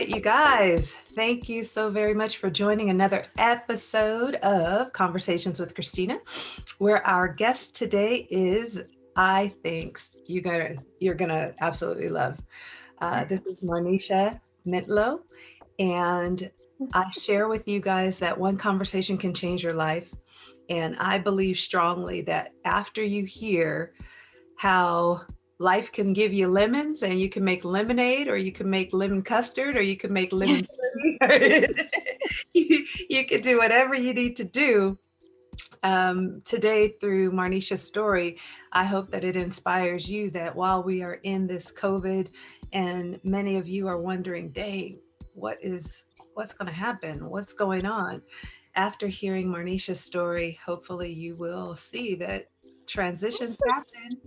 right, you guys, thank you so very much for joining another episode of Conversations with Christina, where our guest today is, I think you're gonna absolutely love. This is marnisha mintlow, and I share with you guys that one conversation can change your life. And I believe strongly that after you hear how life can give you lemons and you can make lemonade, or you can make lemon custard, or you can make lemon pudding. You can do whatever you need to do. Today, through Marnisha's story, I hope that it inspires you that while we are in this COVID, and many of you are wondering, dang, what's going to happen? What's going on? After hearing Marnisha's story, hopefully you will see that transitions happen.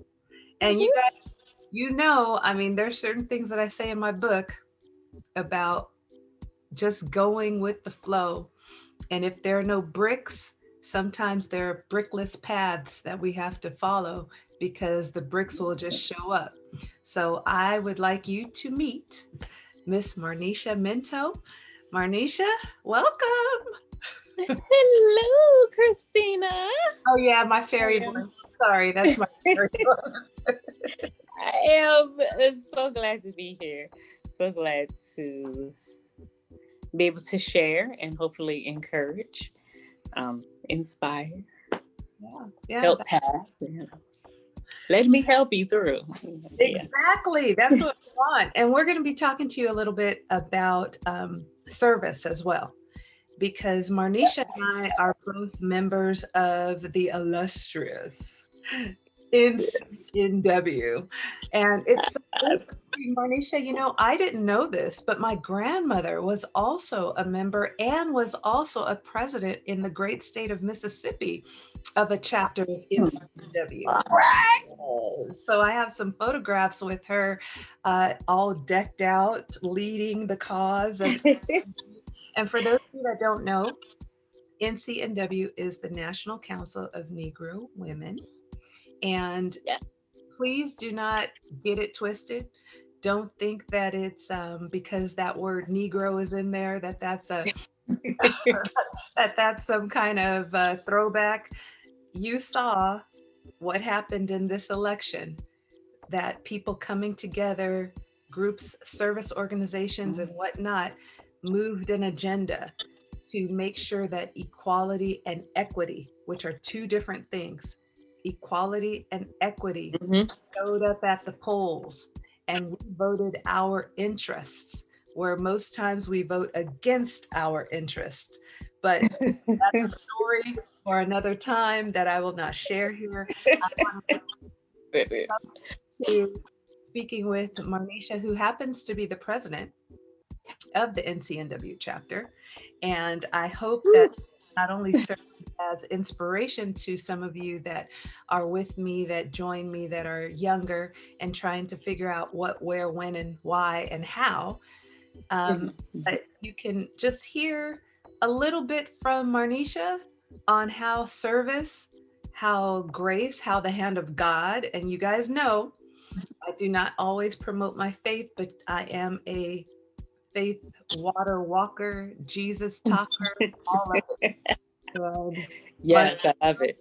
And you guys, I mean, there's certain things that I say in my book about just going with the flow. And if there are no bricks, sometimes there are brickless paths that we have to follow because the bricks will just show up. So I would like you to meet Miss Marnisha Minto. Marnisha, welcome. Hello, Christina. Oh yeah, my fairy voice. Sorry, that's my fairy voice. I am so glad to be here. So glad to be able to share and hopefully encourage, inspire, Yeah, help path. Let me help you through. exactly. That's what we want. And we're going to be talking to you a little bit about service as well, because Marnisha and I are both members of the illustrious NCNW. And it's so interesting, Marnisha, I didn't know this, but my grandmother was also a member and was also a president in the great state of Mississippi of a chapter of NCNW. All right. So I have some photographs with her, all decked out, leading the cause of. And for those of you that don't know, NCNW is the National Council of Negro Women. And please do not get it twisted. Don't think that it's because that word Negro is in there that's a that's some kind of throwback. You saw what happened in this election, that people coming together, groups, service organizations, and whatnot, moved an agenda to make sure that equality and equity, which are two different things, equality and equity, showed up at the polls, and we voted our interests, where most times we vote against our interests. But that's a story for another time that I will not share here. To speaking with Marnisha, who happens to be the president of the NCNW chapter. And I hope that not only serves as inspiration to some of you that are with me, that join me, that are younger and trying to figure out what, where, when, and why, and how, but you can just hear a little bit from Marnisha on how service, how grace, how the hand of God, and you guys know, I do not always promote my faith, but I am a faith water walker, Jesus talker, all of it. Yes, I love it.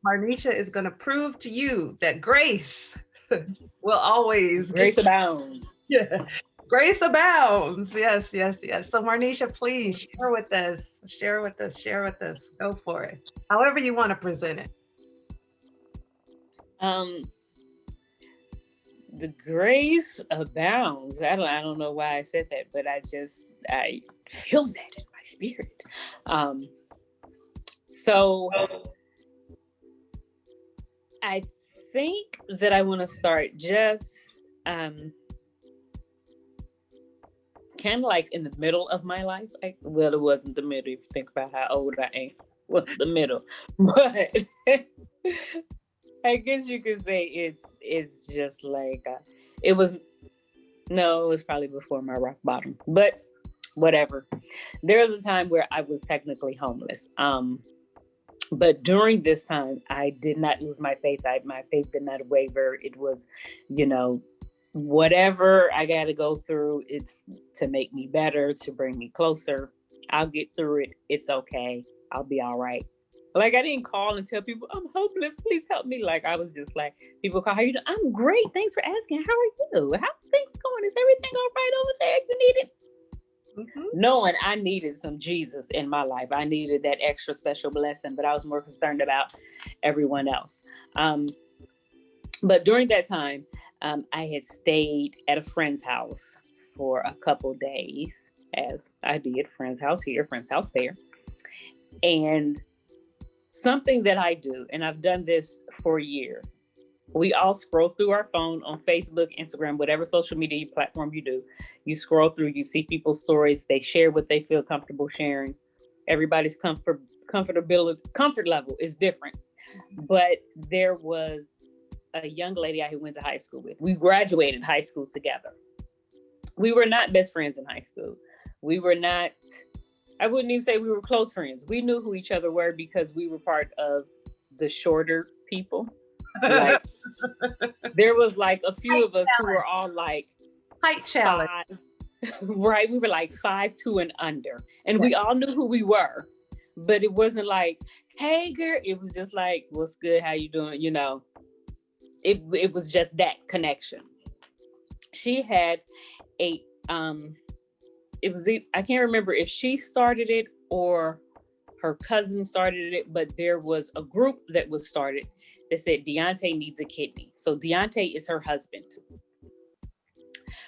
Marnisha is going to prove to you that grace will always grace abounds. Yeah, grace abounds. Yes, yes, yes. So Marnisha, please share with us. Share with us. Share with us. Go for it. However you want to present it. The grace abounds. I don't know why I said that, but I feel that in my spirit. So I think that I want to start just kind of like in the middle of my life. Well, it wasn't the middle if you think about how old I am. Well, the middle, but I guess you could say it's just like it was probably before my rock bottom, but whatever. There was a time where I was technically homeless. But during this time, I did not lose my faith. My faith did not waver. It was, whatever I got to go through, it's to make me better, to bring me closer. I'll get through it. It's okay. I'll be all right. Like, I didn't call and tell people I'm hopeless. Please help me. Like, I was just like, people call, how you doing? I'm great. Thanks for asking. How are you? How's things going? Is everything all right over there? You need it? Knowing I needed some Jesus in my life. I needed that extra special blessing, but I was more concerned about everyone else. But during that time, I had stayed at a friend's house for a couple days, as I did, friend's house here, friend's house there. And something that I do, and I've done this for years, we all scroll through our phone on Facebook, Instagram, whatever social media platform you do. You scroll through, you see people's stories, they share what they feel comfortable sharing. Everybody's comfort level is different. But there was a young lady I went to high school with. We graduated high school together. We were not best friends in high school. We were not, I wouldn't even say we were close friends. We knew who each other were because we were part of the shorter people. Like, there was like a few of us who were all like height challenge. Right? We were like 5'2" and under. And we all knew who we were. But it wasn't like, hey girl. It was just like, what's good? How you doing? You know, it was just that connection. She had a I can't remember if she started it or her cousin started it, but there was a group that was started that said Deontay needs a kidney. So Deontay is her husband.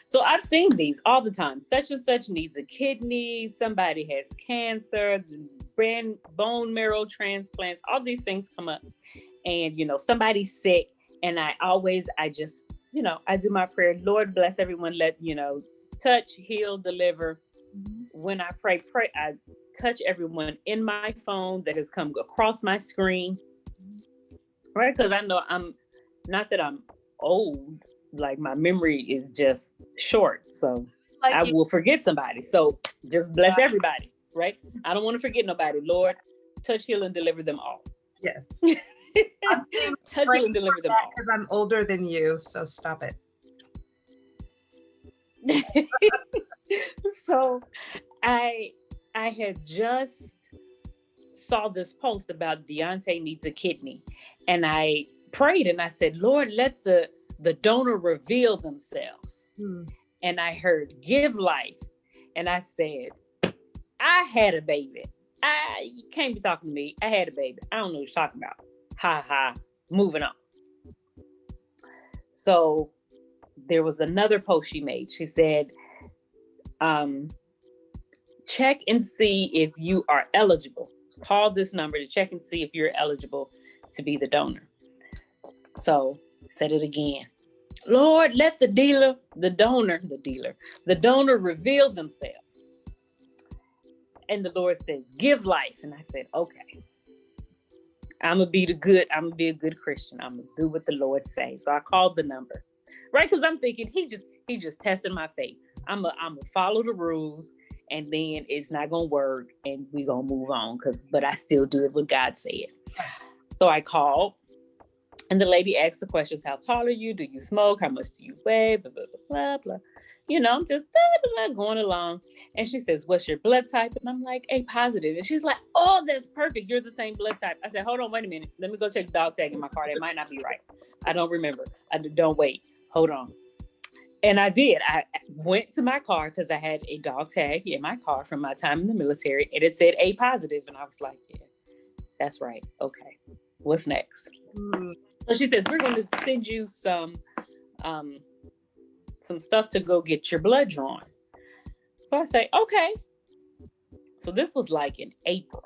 So I've seen these all the time. Such and such needs a kidney. Somebody has cancer, bone marrow transplants. All these things come up, and somebody's sick. And I just I do my prayer. Lord bless everyone. Let touch, heal, deliver. When I pray, I touch everyone in my phone that has come across my screen. Right? Because I know I'm not that I'm old, like my memory is just short. So I will forget somebody. So just bless everybody, right? I don't want to forget nobody. Lord, touch, heal, and deliver them all. Yes. Touch, heal, and deliver them all. Because I'm older than you, so stop it. So I had just saw this post about Deontay needs a kidney, and I prayed and I said, Lord, let the donor reveal themselves. And I heard give life, and I said, I had a baby. You can't be talking to me. I had a baby. I don't know what you're talking about. Ha ha. Moving on. So there was another post she made. She said, check and see if you are eligible. Call this number to check and see if you're eligible to be the donor. So said it again. Lord, let the donor reveal themselves. And the Lord says, give life. And I said, okay. I'm gonna be a good Christian. I'm gonna do what the Lord says. So I called the number. Right? Because I'm thinking he just tested my faith. I'm gonna follow the rules, and then it's not gonna work, and we gonna move on. But I still do it what God said. So I called, and the lady asked the questions: how tall are you? Do you smoke? How much do you weigh? Blah blah blah blah. I'm just going along. And she says, what's your blood type? And I'm like, A positive. And she's like, oh, that's perfect. You're the same blood type. I said, hold on, wait a minute. Let me go check the dog tag in my car. That might not be right. I don't remember. Don't wait. Hold on. And I did. I went to my car because I had a dog tag in my car from my time in the military. And it said A positive. And I was like, yeah, that's right. Okay. What's next? So she says, we're going to send you some stuff to go get your blood drawn. So I say, okay. So this was like in April.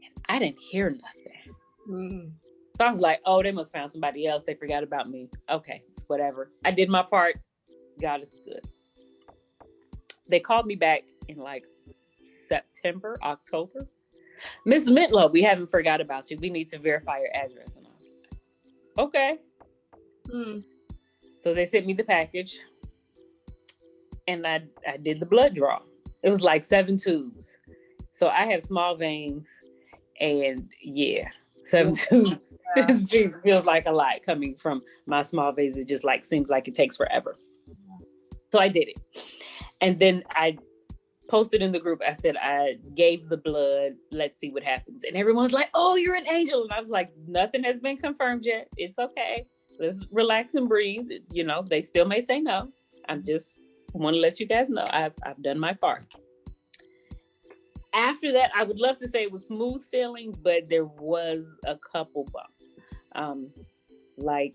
And I didn't hear nothing. So I was like, oh, they must have found somebody else. They forgot about me. Okay, it's whatever. I did my part. God is good. They called me back in like September, October. Miss Mintlow, we haven't forgot about you. We need to verify your address. And I was like, okay. So they sent me the package, and I did the blood draw. It was like 7 tubes. So I have small veins, and yeah, 7 Yeah. tubes. This feels like a lot coming from my small vase. It just like seems like it takes forever. So I did it. And then I posted in the group, I said, I gave the blood. Let's see what happens. And everyone's like, oh, you're an angel. And I was like, nothing has been confirmed yet. It's okay. Let's relax and breathe. You know, they still may say no. I'm just want to let you guys know I've done my part. After that, I would love to say it was smooth sailing, but there was a couple bumps. Like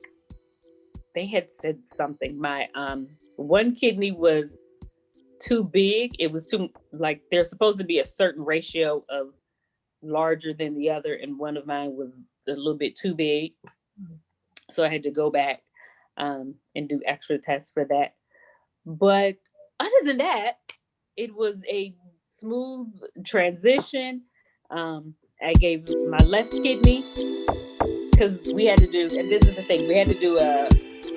they had said something. My one kidney was too big. It was too, like, there's supposed to be a certain ratio of larger than the other, and one of mine was a little bit too big. So I had to go back and do extra tests for that. But other than that, it was a smooth transition. I gave my left kidney because we had to do, and this is the thing, we had to do a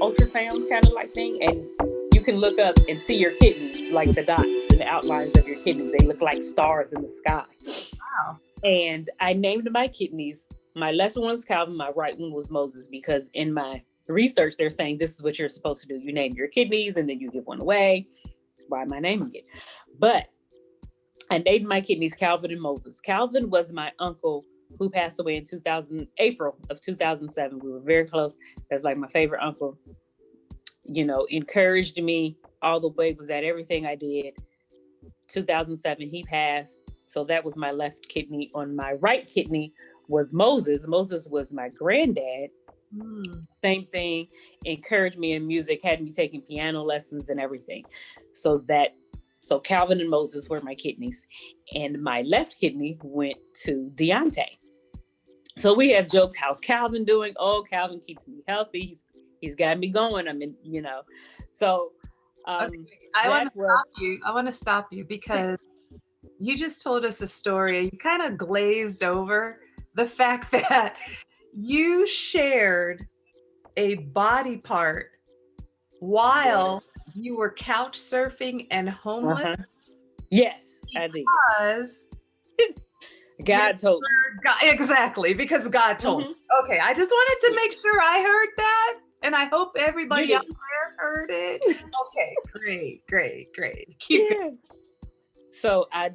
ultrasound kind of like thing, and you can look up and see your kidneys, like the dots and the outlines of your kidneys. They look like stars in the sky. Wow. And I named my kidneys. My left one was Calvin, my right one was Moses, because in my research, they're saying this is what you're supposed to do. You name your kidneys and then you give one away. Why am I naming it? But I named my kidneys Calvin and Moses. Calvin was my uncle who passed away in April of 2007. We were very close. That's like my favorite uncle. You know, encouraged me all the way, was at everything I did. 2007, he passed. So that was my left kidney. On my right kidney was Moses. Moses was my granddad. Same thing, encouraged me in music, had me taking piano lessons and everything. So Calvin and Moses were my kidneys. And my left kidney went to Deontay. So we have jokes, how's Calvin doing? Oh, Calvin keeps me healthy. He's got me going. I mean, you know. So okay. I want to stop you because you just told us a story. You kind of glazed over the fact that you shared a body part while you were couch surfing and homeless. Yes, I did. Because God told me. Exactly, because God told me. Okay, I just wanted to make sure I heard that, and I hope everybody out there heard it. Okay, great. Keep going. So I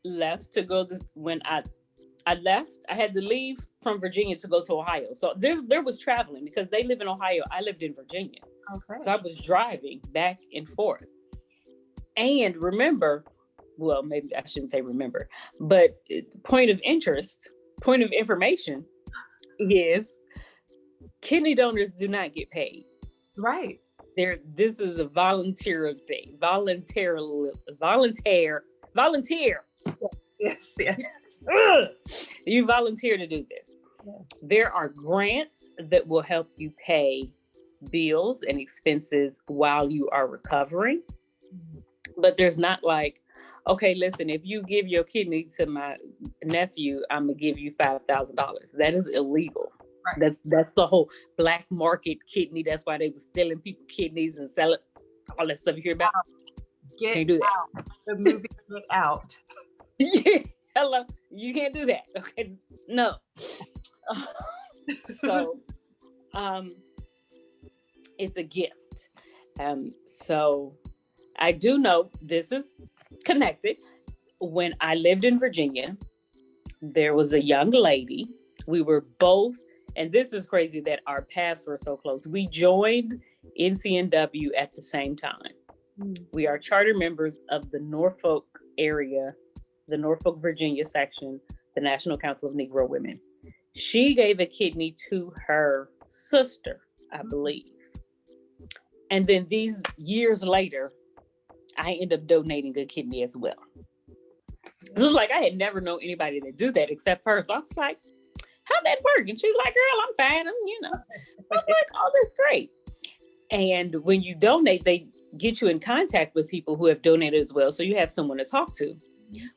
left to go when I left, I had to leave from Virginia to go to Ohio. So there was traveling because they live in Ohio. I lived in Virginia. Okay. So I was driving back and forth. And remember, well, maybe I shouldn't say remember, but point of information is kidney donors do not get paid. Right. This is a volunteer thing. Volunteer. Yes. You volunteer to do this. Yes. There are grants that will help you pay bills and expenses while you are recovering. But there's not like, okay, listen, if you give your kidney to my nephew, I'm gonna give you $5,000. That is illegal. Right. That's the whole black market kidney. That's why they were stealing people kidneys and selling all that stuff you hear about. Can't do that. Out. The movie Get Out. Yeah. Hello, you can't do that. Okay, no. So, it's a gift. So I do know this is connected. When I lived in Virginia, there was a young lady. We were both, and this is crazy that our paths were so close. We joined NCNW at the same time. We are charter members of the Norfolk area, the Norfolk, Virginia section, the National Council of Negro Women. She gave a kidney to her sister, I believe. And then these years later, I ended up donating a kidney as well. So it's like I had never known anybody that do that except her. So I was like, how'd that work? And she's like, girl, I'm fine. I was like, oh, that's great. And when you donate, they get you in contact with people who have donated as well. So you have someone to talk to.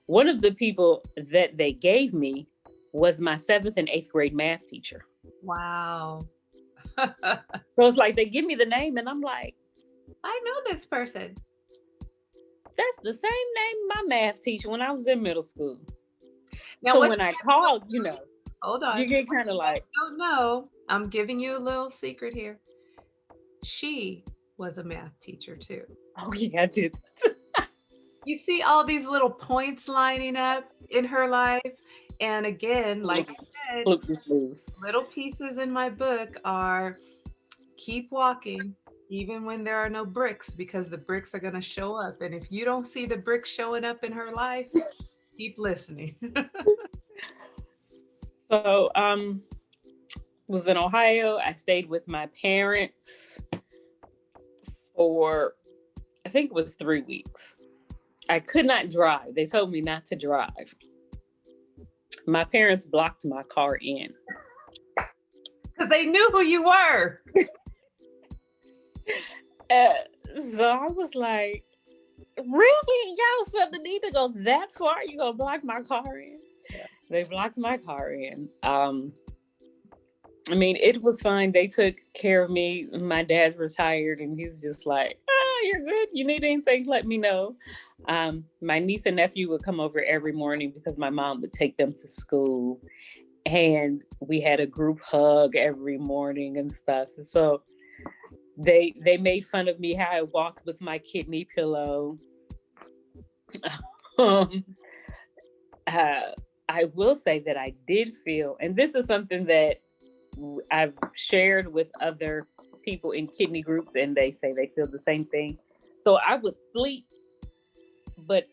One of the people that they gave me was my 7th and 8th grade math teacher. Wow. So it's like they give me the name and I'm like, I know this person. That's the same name my math teacher when I was in middle school. Now, so when I called, hold on. You get What kind of you guys like, don't know, I'm giving you a little secret here. She was a math teacher too. oh yeah, I did. You see all these little points lining up in her life. And again, like I said, Flip this loose. little pieces in my book are keep walking, even when there are no bricks, because the bricks are going to show up. And if you don't see the bricks showing up in her life, keep listening. So, was in Ohio. I stayed with my parents for, I think it was 3 weeks. I could not drive. They told me not to drive. My parents blocked my car in. Because they knew who you were. Uh, so I was like, really? Y'all felt the need to go that far? You gonna block my car in? Yeah. They blocked my car in. I mean, it was fine. They took care of me. My dad retired, and he's just like, "Oh, you're good. You need anything? Let me know." My niece and nephew would come over every morning because my mom would take them to school, and we had a group hug every morning and stuff. So they made fun of me how I walked with my kidney pillow. um, I will say that I did feel, and this is something that I've shared with other people in kidney groups, and they say they feel the same thing. So I would sleep, but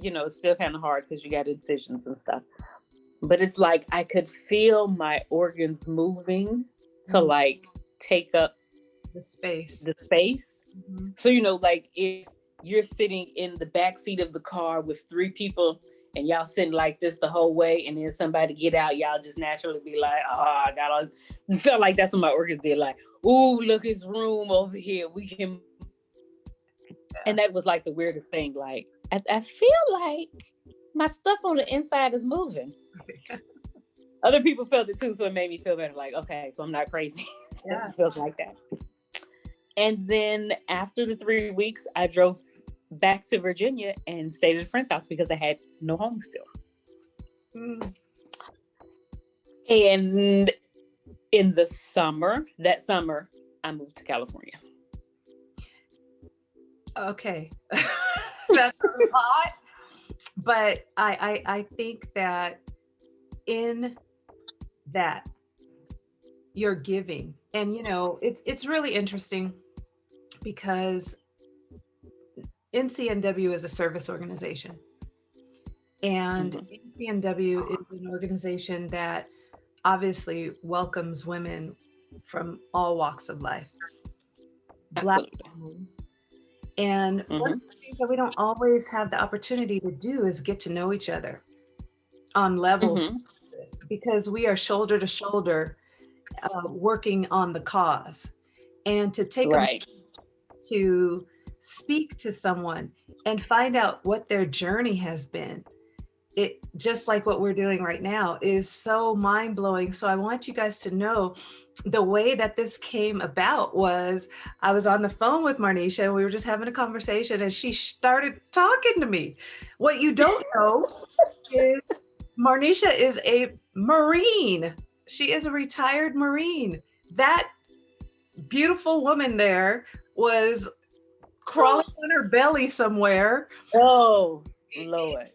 it's still kind of hard because you got incisions and stuff. But it's like I could feel my organs moving to like take up The space. the space. Mhm. So like if you're sitting in the back seat of the car with 3 people and y'all sitting like this the whole way, and then somebody get out, y'all just naturally be like, oh, I got all. Felt like that's what my organs did. Like, ooh, look, it's room over here. We can. And that was like the weirdest thing. Like, I feel like my stuff on the inside is moving. Other people felt it too, so it made me feel better. Like, okay, so I'm not crazy. Yeah. It feels like that. And then after the 3 weeks, I drove back to Virginia and stayed at a friend's house because I had no home still. Mm. And in the summer, I moved to California. Okay. That's a lot. But I think that in that you're giving, and it's really interesting because NCNW is a service organization, and NCNW is an organization that obviously welcomes women from all walks of life, Black Absolutely. women. And one of the things that we don't always have the opportunity to do is get to know each other on levels Mm-hmm. like this, because we are shoulder to shoulder working on the cause. And to take a Right. to speak to someone and find out what their journey has been, it just like what we're doing right now is so mind blowing. So I want you guys to know the way that this came about was I was on the phone with Marnisha and we were just having a conversation and she started talking to me. What you don't know is Marnisha is a Marine. She is a retired Marine. That beautiful woman there was crawling on her belly somewhere. Oh, Lord.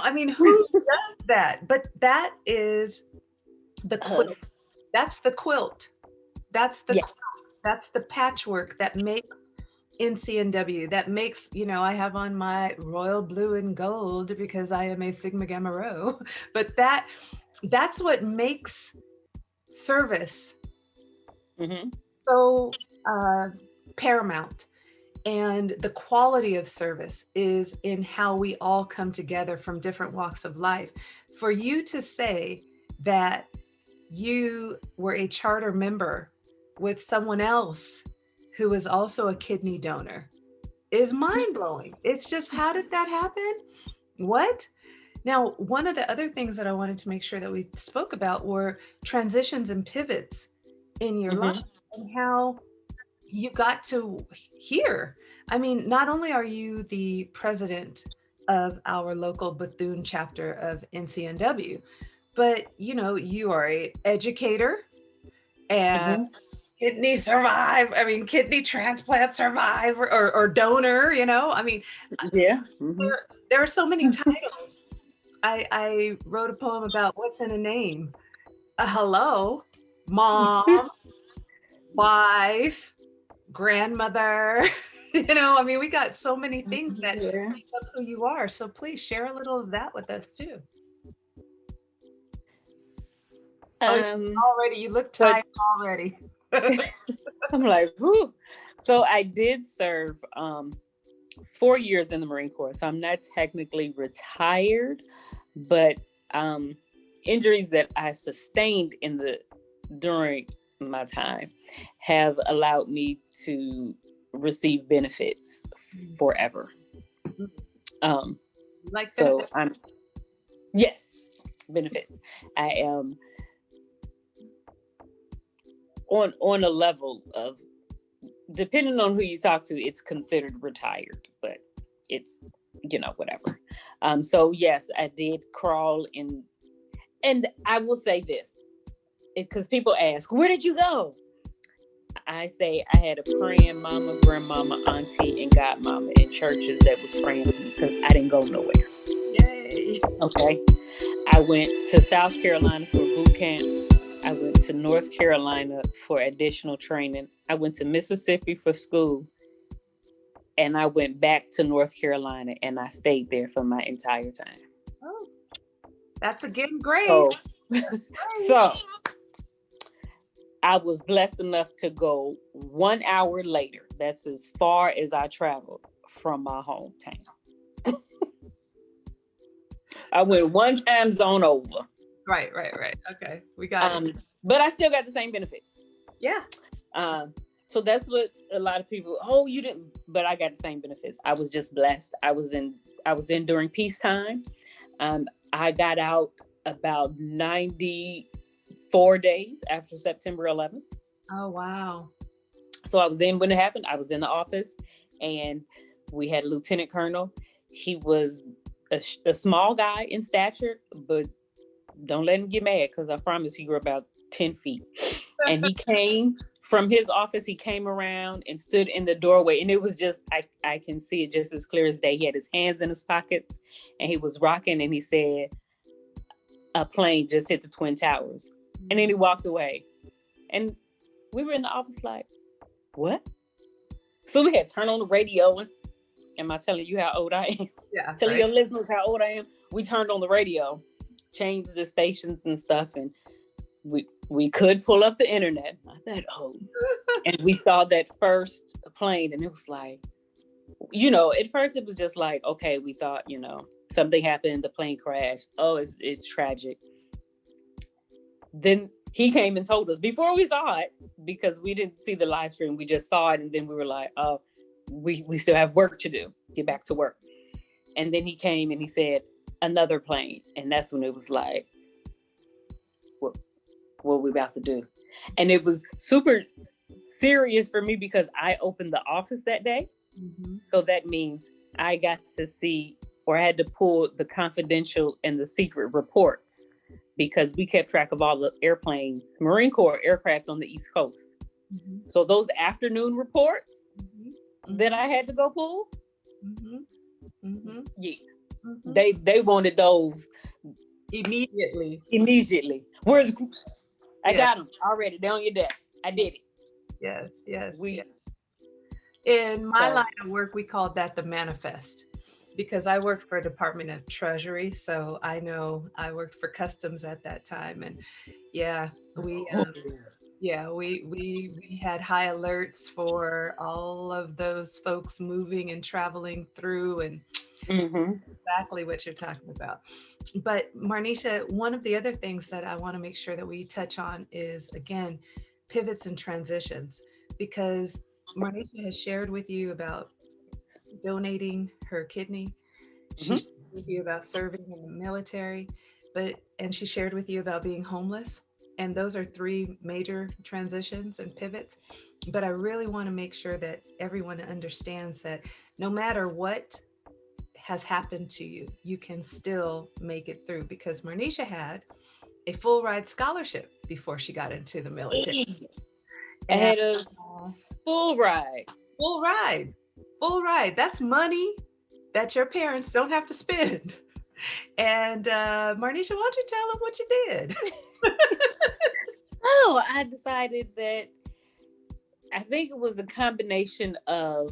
I mean, who does that? But that is the quilt. Us. That's the quilt. That's the Yeah. quilt. That's the patchwork that makes NCNW. That makes, I have on my royal blue and gold because I am a Sigma Gamma Rho. But that's what makes service Mm-hmm. so paramount. And the quality of service is in how we all come together from different walks of life. For you to say that you were a charter member with someone else who is also a kidney donor is mind blowing. It's just, how did that happen? What? Now, one of the other things that I wanted to make sure that we spoke about were transitions and pivots in your Mm-hmm. life and how you got to here. I mean, not only are you the president of our local Bethune chapter of NCNW, but you are a educator and Hmm. kidney transplant survivor or donor, I mean, Yeah. Hmm. there are so many titles. I wrote a poem about what's in a name. Hello, mom, wife, grandmother. We got so many things that Yeah. make up who you are. So please share a little of that with us too. Oh, Um, you look but tired already. I'm like, whoo. So I did serve 4 years in the Marine Corps. So I'm not technically retired, but um, injuries that I sustained in the during my time have allowed me to receive benefits Mm, forever. mm. Um, You like so benefits? I'm yes, benefits. I am on a level of, depending on who you talk to, it's considered retired, but it's whatever. So yes, I did crawl in, and I will say this because people ask, "Where did you go?" I say I had a praying mama, grandmama, auntie, and godmama in churches that was praying for me because I didn't go nowhere. Yay. Okay, I went to South Carolina for boot camp. I went to North Carolina for additional training. I went to Mississippi for school, and I went back to North Carolina and I stayed there for my entire time. Oh, that's again grace. So, Grace. so I was blessed enough to go 1 hour later. That's as far as I traveled from my hometown. I went one time zone over. Right, right, right. Okay, we got it. Um, but I still got the same benefits. Yeah. Um, so that's what a lot of people, oh, you didn't, but I got the same benefits. I was just blessed. I was in during peacetime. I got out about 94 days after September 11th. Oh, wow. So I was in when it happened. I was in the office, and we had a lieutenant colonel. He was a small guy in stature, but don't let him get mad because I promise he grew about 10 feet. And he came from his office, he came around and stood in the doorway. And it was just, I can see it just as clear as day. He had his hands in his pockets and he was rocking, and he said, "A plane just hit the Twin Towers." And then he walked away. And we were in the office like, what? So we had turned on the radio. And am I telling you how old I am? Yeah, Telling right. your listeners how old I am. We turned on the radio, changed the stations and stuff, and we could pull up the internet. Not that old. And we saw that first plane, and it was like, at first it was just like, okay, we thought, something happened, the plane crashed. Oh, it's tragic. Then he came and told us before we saw it, because we didn't see the live stream. We just saw it, and then we were like, oh, we still have work to do. Get back to work. And then he came and he said, "Another plane." And that's when it was like, what we about to do? And it was super serious for me because I opened the office that day. Hmm. So that means I got to see, or I had to pull the confidential and the secret reports, because we kept track of all the airplanes, Marine Corps aircraft on the East Coast. Hmm. So those afternoon reports Hmm. that I had to go pull, Hmm. Hmm. yeah, Hmm. they wanted those Immediately. immediately. Where's I Yeah. got them already. They're on your desk. I did it. Yes, yes, yes. We In my line so of work, we called that the manifest because I worked for a Department of Treasury. So I know I worked for Customs at that time. And yeah, we, oh, yeah, we had high alerts for all of those folks moving and traveling through, and mm-hmm. exactly what you're talking about. But Marnisha, one of the other things that I want to make sure that we touch on is again pivots and transitions, because Marnisha has shared with you about donating her kidney. She Mm-hmm. shared with you about serving in the military, and she shared with you about being homeless. And those are three major transitions and pivots. But I really want to make sure that everyone understands that no matter what has happened to you, you can still make it through, because Marnisha had a full ride scholarship before she got into the military. I And had a full ride. full ride, full ride. That's money that your parents don't have to spend. And Marnisha, why don't you tell them what you did? Oh, I decided that I think it was a combination of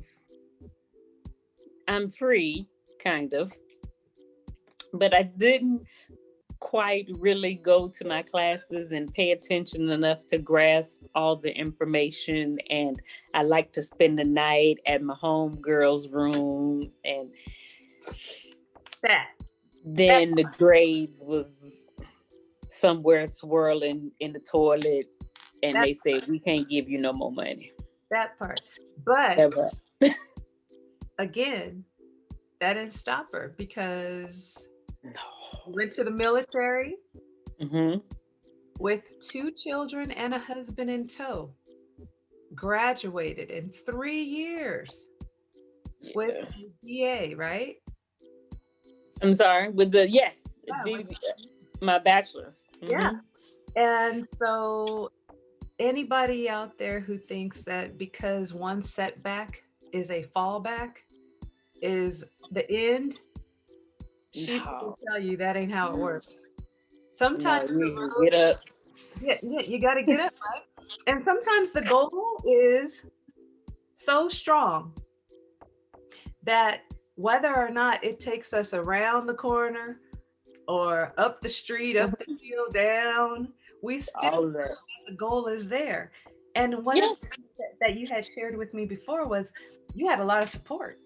I'm free, kind of, but I didn't quite really go to my classes and pay attention enough to grasp all the information. And I like to spend the night at my home girl's room. And That. then the grades was somewhere swirling in the toilet. And That they said, we can't give you no more money. that part. But Ever. again, that didn't stop her, because No. she went to the military Mm-hmm. with 2 children and a husband in tow. Graduated in 3 years with Yeah. BA, right? I'm sorry. With the, yes, Yeah, with- my bachelor's. yeah. And so anybody out there who thinks that because one setback is a fallback is the end, she's No. going to tell you that ain't how it works. No, Sometimes the you road, get up. yeah, you got to get up, right? And sometimes the goal is so strong that whether or not it takes us around the corner or up the street, up the hill, down, we still All of that. the goal is there. And one Yeah. of the things that you had shared with me before was you had a lot of support.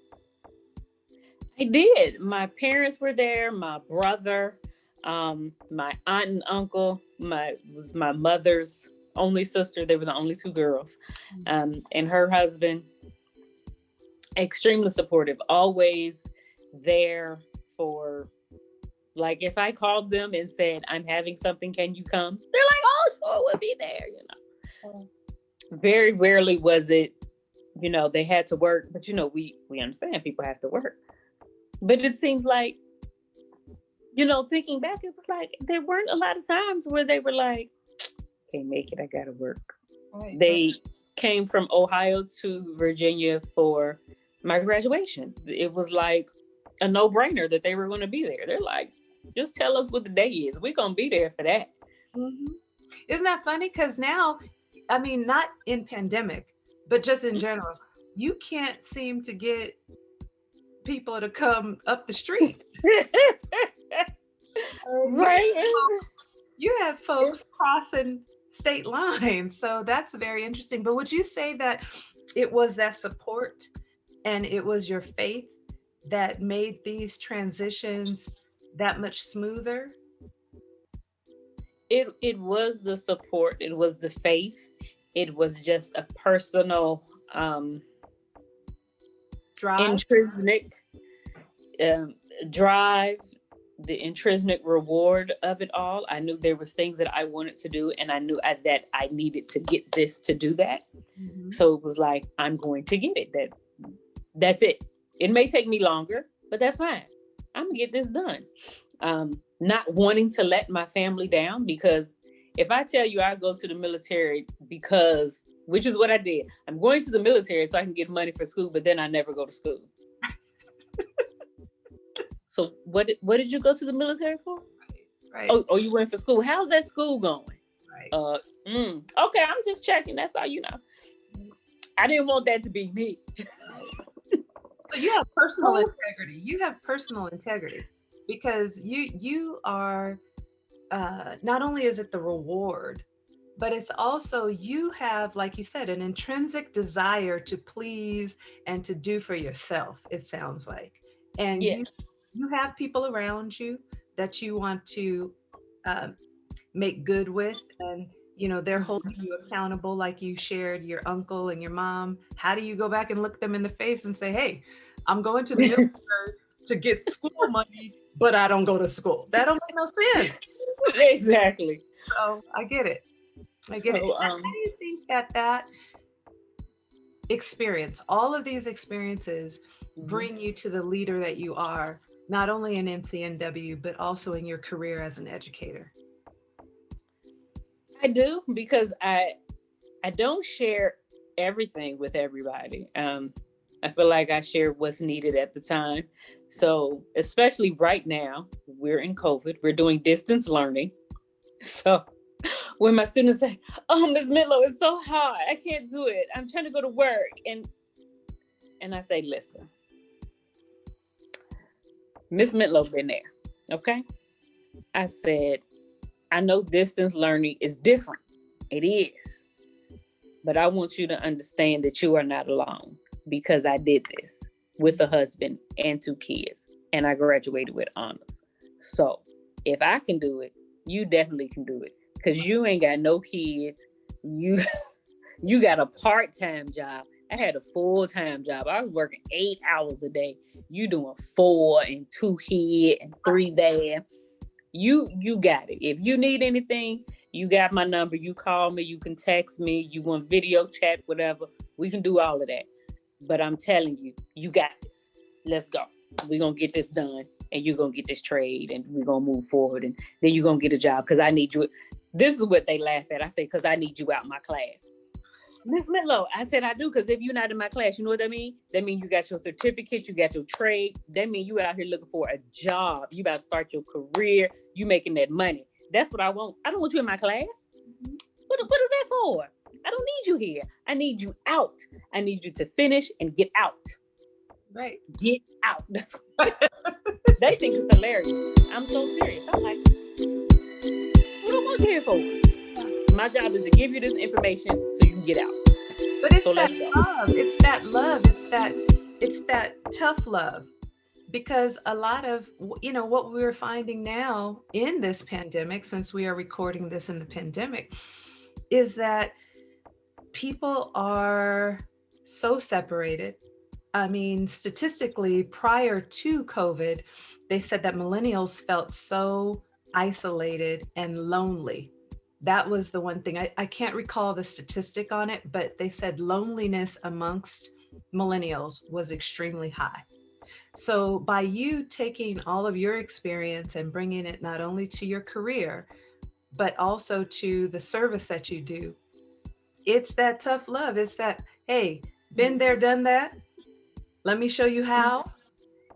I did. My parents were there. My brother, my aunt and uncle, was my mother's only sister. They were the only 2 girls, and her husband. Extremely supportive. Always there for, like, if I called them and said I'm having something, can you come? They're like, oh, sure, we'll be there. Very rarely was it, they had to work, but we understand people have to work. But it seems like, thinking back, it was like there weren't a lot of times where they were like, can't make it, I gotta work. Right. They came from Ohio to Virginia for my graduation. It was like a no-brainer that they were going to be there. They're like, just tell us what the day is. We're going to be there for that. Mm-hmm. Isn't that funny? Because now, I mean, not in pandemic, but just in general, you can't seem to get people to come up the street. Right. You have folks crossing state lines. So that's very interesting. But would you say that it was that support and it was your faith that made these transitions that much smoother? It was the support. It was the faith. It was just a personal Drive. intrinsic drive, the intrinsic reward of it all. I knew there was things that I wanted to do, and I knew that I needed to get this to do that. Mm-hmm. So it was like, I'm going to get it. That's it. It may take me longer, but that's fine. I'm gonna get this done. Not wanting to let my family down, because if I tell you I go to the military because, which is what I did, I'm going to the military so I can get money for school, but then I never go to school. So what did you go to the military for? Right. Oh, you went for school. How's that school going? Right. Okay, I'm just checking. That's all you know. I didn't want that to be me. So you have personal integrity. You have personal integrity because you are not only is it the reward, but it's also you have, like you said, an intrinsic desire to please and to do for yourself. It sounds like, and Yeah. you have people around you that you want to make good with, and they're holding you accountable, like you shared your uncle and your mom. How do you go back and look them in the face and say, hey, I'm going to the military to get school money, but I don't go to school? That don't make no sense. Exactly. So I get it. How do you think that experience, all of these experiences Mhm. bring you to the leader that you are, not only in NCNW, but also in your career as an educator? I do because I don't share everything with everybody. I feel like I share what's needed at the time. So, especially right now, we're in COVID, we're doing distance learning. So, when my students say, "Oh, Miss Mintlow, it's so hard. I can't do it. I'm trying to go to work," and I say, "Listen, Miss Mintlow been there, okay?" I said, "I know distance learning is different. It is. But I want you to understand that you are not alone because I did this with a husband and 2 kids, and I graduated with honors. So if I can do it, you definitely can do it because you ain't got no kids. You you got a part-time job. I had a full-time job. I was working 8 hours a day. You doing 4 and 2 here and 3 there. You got it. If you need anything, you got my number. You call me, you can text me, you want video chat, whatever. We can do all of that. But I'm telling you, you got this. Let's go. We're gonna get this done and you're gonna get this trade and we're gonna move forward and then you're gonna get a job because I need you. This is what they laugh at. I say, because I need you out my class. Miss Mitlow, I said I do because if you're not in my class, you know what that means? That means you got your certificate, you got your trade. That means you out here looking for a job. You about to start your career. You making that money. That's what I want. I don't want you in my class. What is that for? I don't need you here. I need you out. I need you to finish and get out. Right. Get out. That's what they think it's hilarious. I'm so serious. I'm like, what do I want you here for? My job is to give you this information so you can get out. But So it's that let's go. love. It's that love. It's that tough love. Because a lot of what we're finding now in this pandemic, since we are recording this in the pandemic, is that people are so separated. I mean, statistically, prior to COVID, they said that millennials felt so isolated and lonely. That was the one thing. I can't recall the statistic on it, but they said loneliness amongst millennials was extremely high. So, by you taking all of your experience and bringing it not only to your career, but also to the service that you do, it's that tough love. It's that, hey, been there, done that. Let me show you how.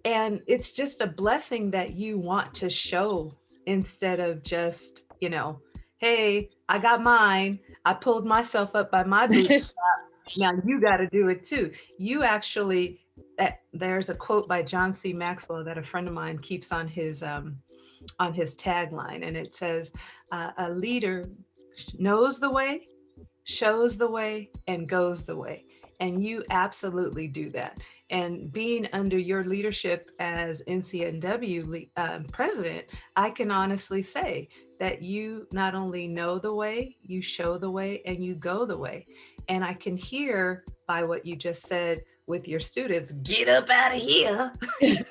And it's just a blessing that you want to show instead of just, hey, I got mine. I pulled myself up by my boot. Now you got to do it too. You actually, there's a quote by John C. Maxwell that a friend of mine keeps on his tagline, and it says, "A leader knows the way, shows the way, and goes the way." And you absolutely do that. And being under your leadership as NCNW president, I can honestly say that you not only know the way, you show the way, and you go the way. And I can hear by what you just said with your students, get up out of here. You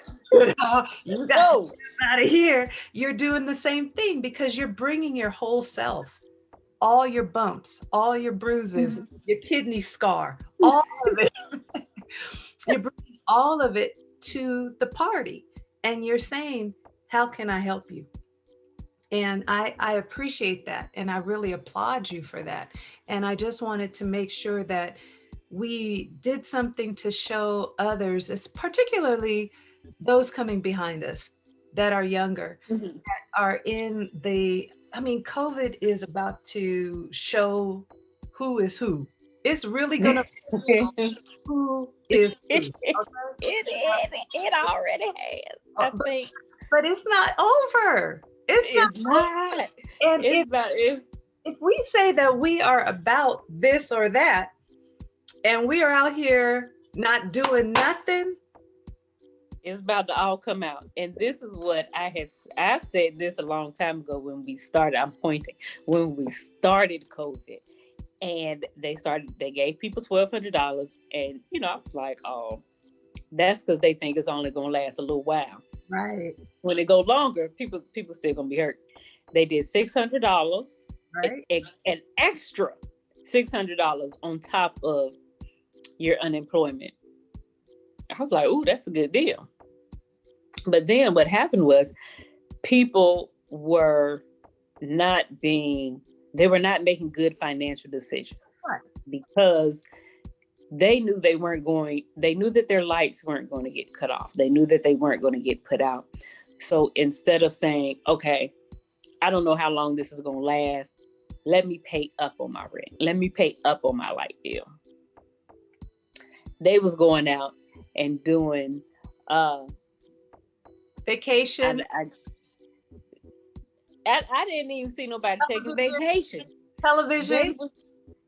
got to Go. get out of here. You're doing the same thing because you're bringing your whole self, all your bumps, all your bruises, your kidney scar, all of it. You're bringing all of it to the party. And you're saying, how can I help you? And I appreciate that. And I really applaud you for that. And I just wanted to make sure that we did something to show others, particularly those coming behind us that are younger, Mhm. are in the, I mean, COVID is about to show who is who. It's really going to reveal who is who. Okay? It already has. I But, think but it's not over. It's not it's not. over. And It's about it's if we say that we are about this or that, and we are out here not doing nothing, it's about to all come out. And this is what I've said this a long time ago when we started. I'm pointing when we started COVID, and they gave people $1,200, and I was like, oh, that's because they think it's only gonna last a little while. right, When it go longer, people still gonna be hurt. They did $600, right, an extra $600 on top of your unemployment. I was like, ooh, that's a good deal. But then what happened was people were not being, they were not making good financial decisions. Right. Because they knew they knew that their lights weren't going to get cut off. They knew that they weren't going to get put out. So instead of saying, okay, I don't know how long this is going to last, let me pay up on my rent. Let me pay up on my light bill. They was going out and doing Vacation. I didn't even see nobody taking vacation. Television.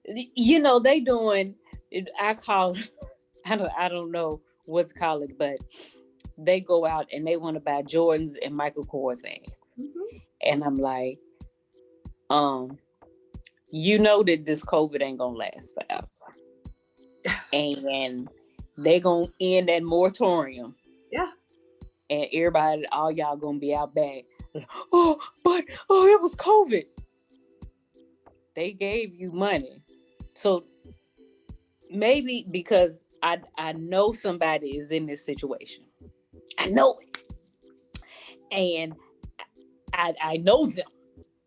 They doing, I call, I don't know what to call it, but they go out and they want to buy Jordans and Michael Kors ads. Mm-hmm. And I'm like, that this COVID ain't gonna last forever. And they gonna end that moratorium. Yeah. And everybody, all y'all gonna be out back. It was COVID. They gave you money. So maybe because I know somebody is in this situation. I know it. And I know them.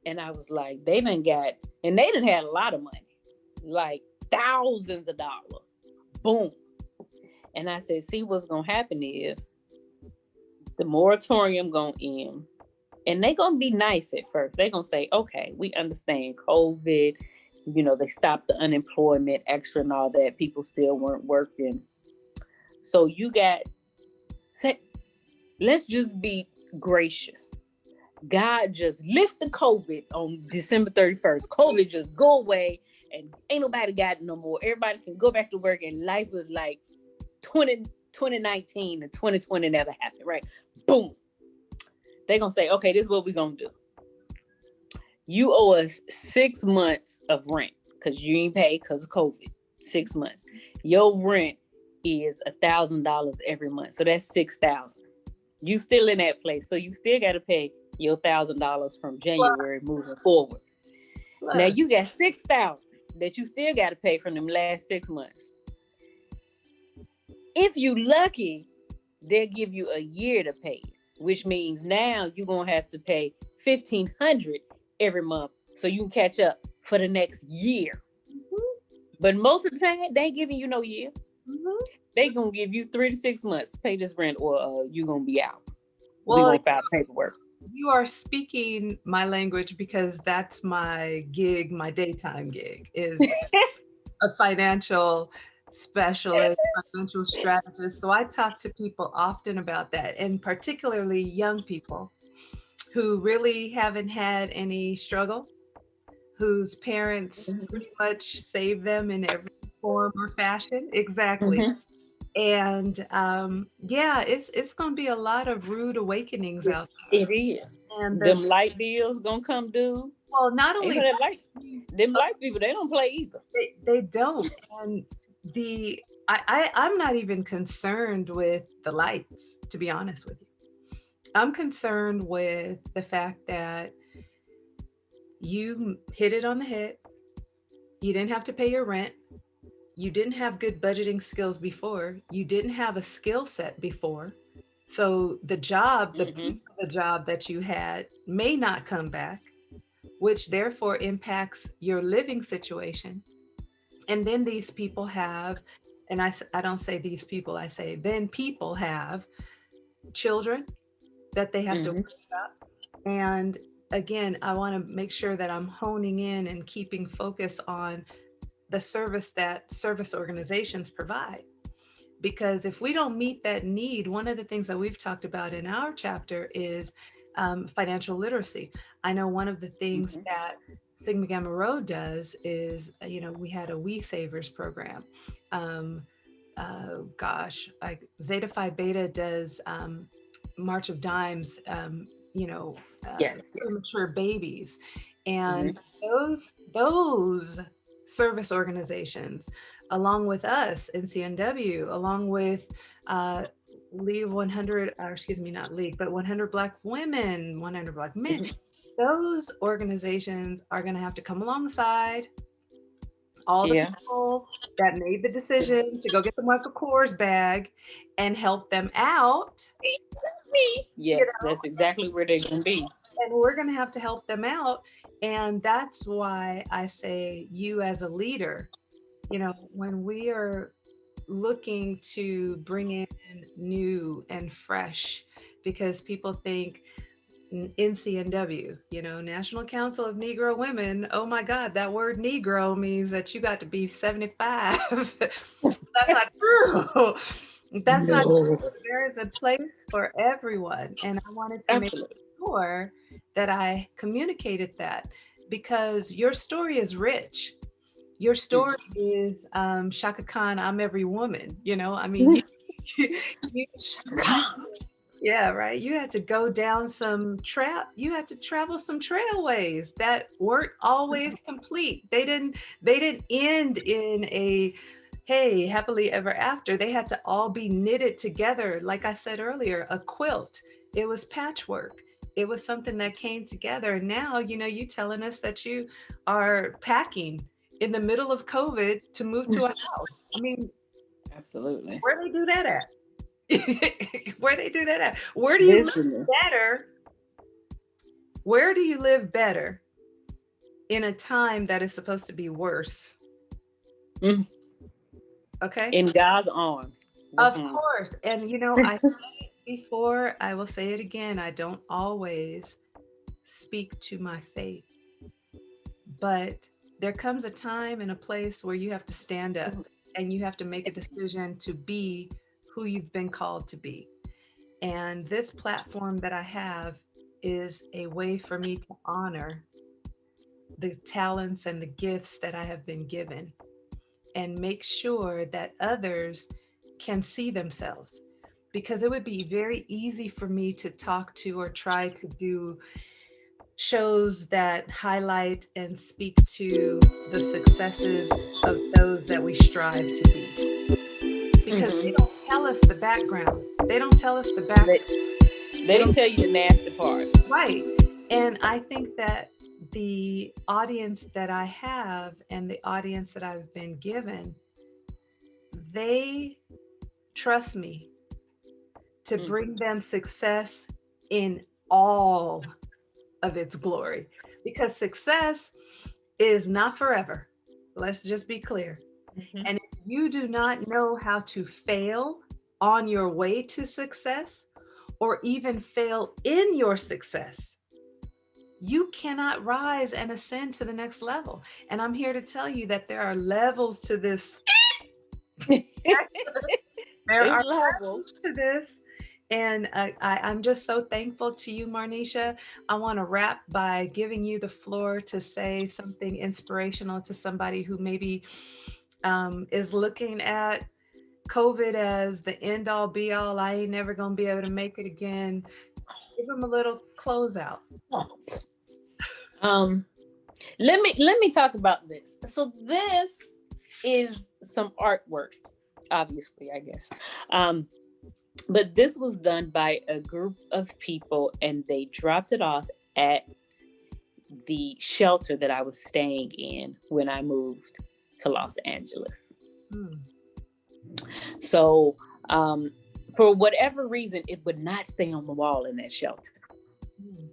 And I was like, they done had a lot of money. Like thousands of dollars. Boom. And I said, see, what's going to happen is the moratorium going to end. And they going to be nice at first. They going to say, okay, we understand COVID. They stopped the unemployment extra and all that. People still weren't working. So let's just be gracious. God just lift the COVID on December 31st. COVID just go away and ain't nobody got it no more. Everybody can go back to work and life was like 2019 and 2020 never happened, right? Boom. They're going to say, okay, this is what we're going to do. You owe us 6 months of rent because you ain't paid because of COVID. 6 months. Your rent is $1,000 every month. So that's $6,000. You still in that place. So you still got to pay your $1,000 from January moving forward. Now you got $6,000 that you still got to pay from them last 6 months. If you lucky, they'll give you a year to pay, which means now you're going to have to pay $1,500 every month so you can catch up for the next year. Mm-hmm. But most of the time, they ain't giving you no year. Mm-hmm. They going to give you 3 to 6 months to pay this rent or you're going to be out. Well, we're going to file paperwork. You are speaking my language because that's my gig, my daytime gig is a financial specialist, financial strategist. So I talk to people often about that, and particularly young people who really haven't had any struggle, whose parents pretty much save them in every form or fashion. Exactly. Mm-hmm. And it's going to be a lot of rude awakenings out there. It is. And them light bills going to come due. Well, not only them light people, they don't play either. They don't. And I'm not even concerned with the lights, to be honest with you. I'm concerned with the fact that you hit it on the head. You didn't have to pay your rent. You didn't have good budgeting skills before. You didn't have a skill set before. So the job, the piece of the job that you had may not come back, which therefore impacts your living situation. And then these people have, and I don't say these people, I say then people have children that they have to work up. And again, I want to make sure that I'm honing in and keeping focus on the service that service organizations provide. Because if we don't meet that need, one of the things that we've talked about in our chapter is financial literacy. I know one of the things that Sigma Gamma Rho does is, we had a We Savers program. Zeta Phi Beta does March of Dimes, premature babies. And those service organizations, along with us, NCNW, along with League 100, not League, but 100 Black Women, 100 Black Men, those organizations are going to have to come alongside all the Yeah. people that made the decision to go get the Michael Kors bag and help them out, Me. you Yes, know, that's exactly where they're gonna be. and we're going to have to help them out. And that's why I say, you as a leader, when we are looking to bring in new and fresh, because people think NCNW, National Council of Negro Women. Oh my God, that word Negro means that you got to be 75. That's not true. That's not No. true. There is a place for everyone. And I wanted to make Absolutely. sure that I communicated that, because your story is rich. Your story is Shaka Khan, I'm every woman. I mean, you yeah, right. You had to go down you had to travel some trailways that weren't always complete. They didn't end in a hey, happily ever after. They had to all be knitted together. Like I said earlier, a quilt. It was patchwork. It was something that came together. And now, you telling us that you are packing in the middle of COVID to move to a house. I mean, Absolutely. where they do that at? Where they do that at? Listen. Better? Where do you live better in a time that is supposed to be worse? Mm. Okay. In God's arms. That's Of what I'm course. And I said it before, I will say it again. I don't always speak to my faith, but there comes a time and a place where you have to stand up and you have to make a decision to be who you've been called to be. And this platform that I have is a way for me to honor the talents and the gifts that I have been given and make sure that others can see themselves. Because it would be very easy for me to talk to or try to do shows that highlight and speak to the successes of those that we strive to be. Because they Mm-hmm. don't tell us the background, they don't tell us the They, backstory. they They didn't don't. tell you the nasty part. Right. And I think that the audience that I have and the audience that I've been given, they trust me to Mm. bring them success in all of its glory. Because success is not forever. Let's just be clear. Mm-hmm. And if you do not know how to fail on your way to success, or even fail in your success, you cannot rise and ascend to the next level. And I'm here to tell you that there are levels to this. There It's are levels. levels to this. And I'm just so thankful to you, Marnisha. I want to wrap by giving you the floor to say something inspirational to somebody who maybe is looking at COVID as the end all be all. I ain't never going to be able to make it again. Give them a little closeout. Um, let me talk about this. So this is some artwork, obviously, I guess. But this was done by a group of people, and they dropped it off at the shelter that I was staying in when I moved to Los Angeles. Hmm. So, for whatever reason, it would not stay on the wall in that shelter. Hmm.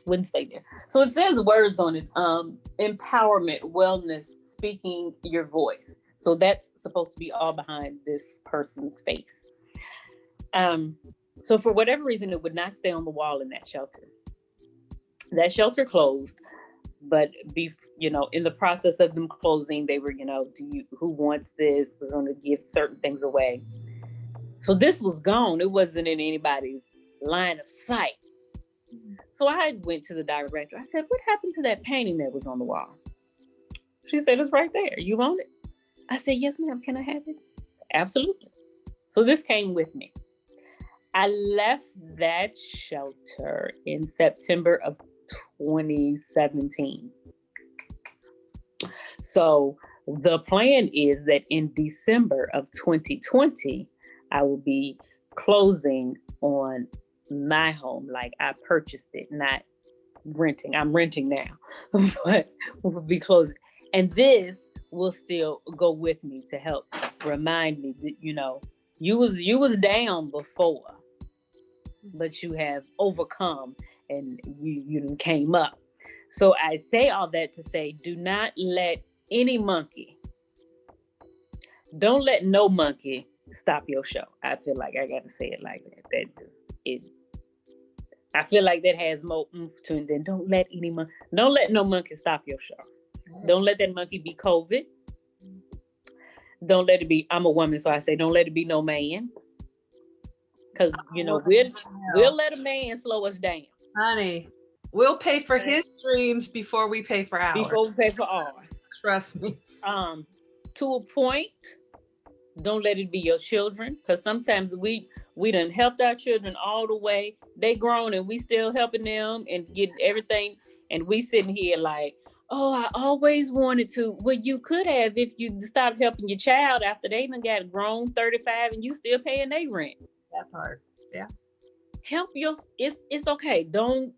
Wouldn't stay there. So it says words on it: empowerment, wellness, speaking your voice. So that's supposed to be all behind this person's face. Um, so for whatever reason, it would not stay on the wall in that shelter. That shelter closed, but in the process of them closing, they were, who wants this? We're going to give certain things away. So this was gone. It wasn't in anybody's line of sight. So I went to the director. I said, "What happened to that painting that was on the wall?" She said, "It's right there. You want it?" I said, "Yes, ma'am. Can I have it?" Absolutely. So this came with me. I left that shelter in September of 2017. So the plan is that in December of 2020, I will be closing on my home. Like, I purchased it, not renting. I'm renting now, but we'll be closing. And this will still go with me to help remind me that, you was down before, but you have overcome and you came up. So I say all that to say, do not let any monkey, don't let no monkey stop your show. I feel like I gotta say it like that. It. I feel like that has more oomph to it than don't let no monkey stop your show. Don't let that monkey be COVID. Don't let it be. I'm a woman, so I say don't let it be no man. Because we'll let a man slow us down, honey. We'll pay for his dreams before we pay for ours. before we pay for ours. Trust me. To a point, don't let it be your children, because sometimes we done helped our children all the way. They grown and we still helping them and getting everything, and we sitting here like, oh, I always wanted to. Well, you could have if you stopped helping your child after they done got grown 35 and you still paying their rent. That part, yeah. Help your. It's okay. Don't.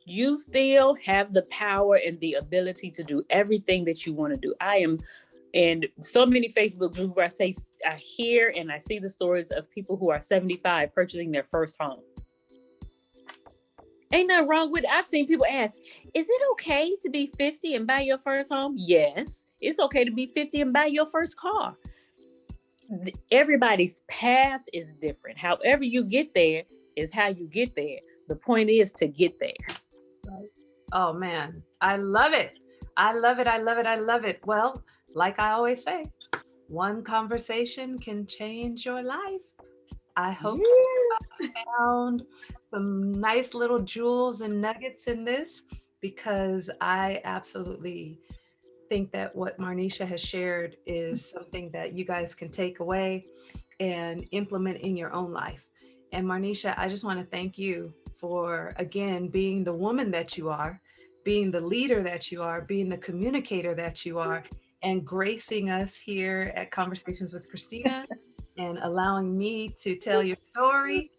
You still have the power and the ability to do everything that you want to do. I am. And so many Facebook groups where I hear and I see the stories of people who are 75 purchasing their first home. Ain't nothing wrong with it. I've seen people ask, is it okay to be 50 and buy your first home? Yes, it's okay to be 50 and buy your first car. Everybody's path is different. However you get there is how you get there. The point is to get there. Oh man, I love it. I love it. I love it. I love it. Well, like I always say, one conversation can change your life. I hope you found some nice little jewels and nuggets in this, because I absolutely think that what Marnisha has shared is something that you guys can take away and implement in your own life. And Marnisha, I just want to thank you for, again, being the woman that you are, being the leader that you are, being the communicator that you are, and gracing us here at Conversations with Christina and allowing me to tell your story.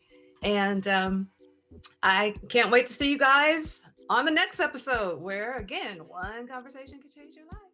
And I can't wait to see you guys on the next episode, where again, one conversation could change your life.